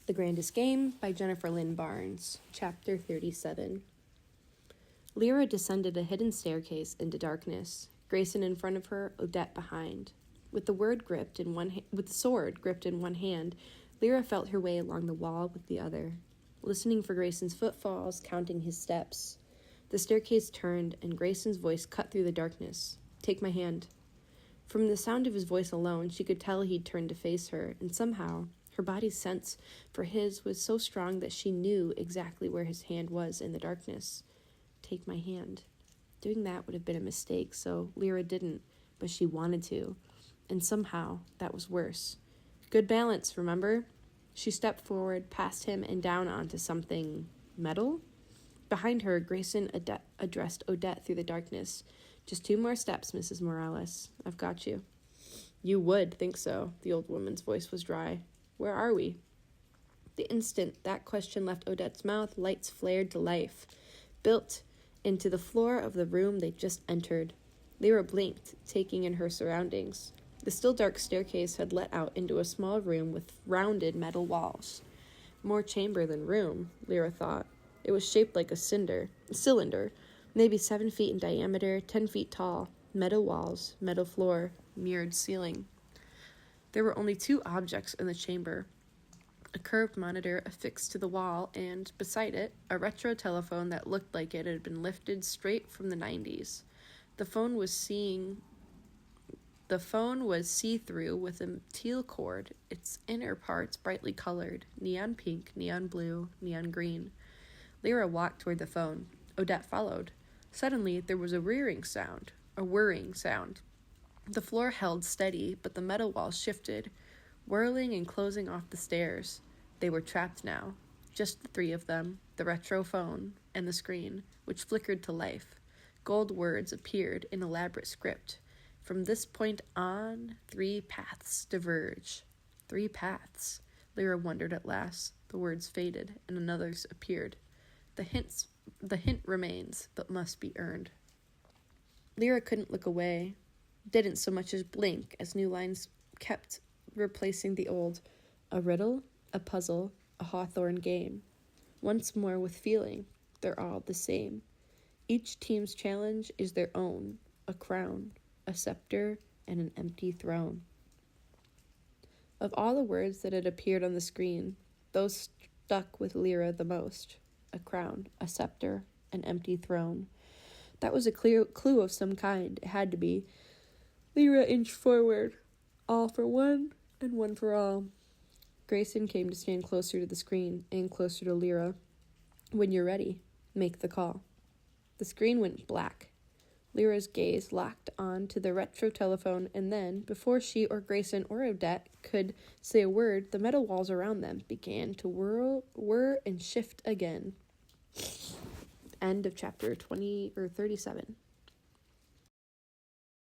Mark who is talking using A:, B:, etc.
A: The Grandest Game by Jennifer Lynn Barnes, Chapter 37. Lyra descended a hidden staircase into darkness, Grayson in front of her, Odette behind. With the sword gripped in one hand, Lyra felt her way along the wall with the other, listening for Grayson's footfalls, counting his steps. The staircase turned, and Grayson's voice cut through the darkness. "Take my hand." From the sound of his voice alone, she could tell he'd turned to face her, and somehow her body's sense for his was so strong that she knew exactly where his hand was in the darkness. Take my hand. Doing that would have been a mistake, so Lyra didn't, but she wanted to, and somehow that was worse. Good balance, remember? She stepped forward, past him, and down onto something metal. Behind her, Grayson addressed Odette through the darkness. "Just 2 more steps, Mrs. Morales. I've got you." "You would think so." The old woman's voice was dry. "Where are we?" The instant that question left Odette's mouth, lights flared to life, built into the floor of the room they'd just entered. Lyra blinked, taking in her surroundings. The still dark staircase had let out into a small room with rounded metal walls. More chamber than room, Lyra thought. It was shaped like a cylinder, maybe 7 feet in diameter, 10 feet tall. Metal walls, metal floor, mirrored ceiling. There were only 2 objects in the chamber. A curved monitor affixed to the wall, and, beside it, a retro telephone that looked like it had been lifted straight from the 90s. The phone was see-through with a teal cord, its inner parts brightly colored, neon pink, neon blue, neon green. Lyra walked toward the phone. Odette followed. Suddenly, there was a whirring sound. The floor held steady, but the metal walls shifted, whirling and closing off the stairs. They were trapped now. Just the 3 of them, the retro phone, and the screen, which flickered to life. Gold words appeared in elaborate script. From this point on, 3 paths diverge. 3 paths. Lyra wondered at last. The words faded, and another's appeared. The hint remains, but must be earned. Lyra couldn't look away. Didn't so much as blink, as new lines kept replacing the old. A riddle, a puzzle, a Hawthorne game. Once more with feeling, they're all the same. Each team's challenge is their own. A crown, a scepter, and an empty throne. Of all the words that had appeared on the screen, those stuck with Lyra the most. A crown, a scepter, an empty throne. That was a clear clue of some kind. It had to be. Lyra inched forward. All for one, and one for all. Grayson came to stand closer to the screen, and closer to Lyra. "When you're ready, make the call." The screen went black. Lyra's gaze locked on to the retro telephone, and then, before she or Grayson or Odette could say a word, the metal walls around them began to whir, and shift again. End of chapter 37.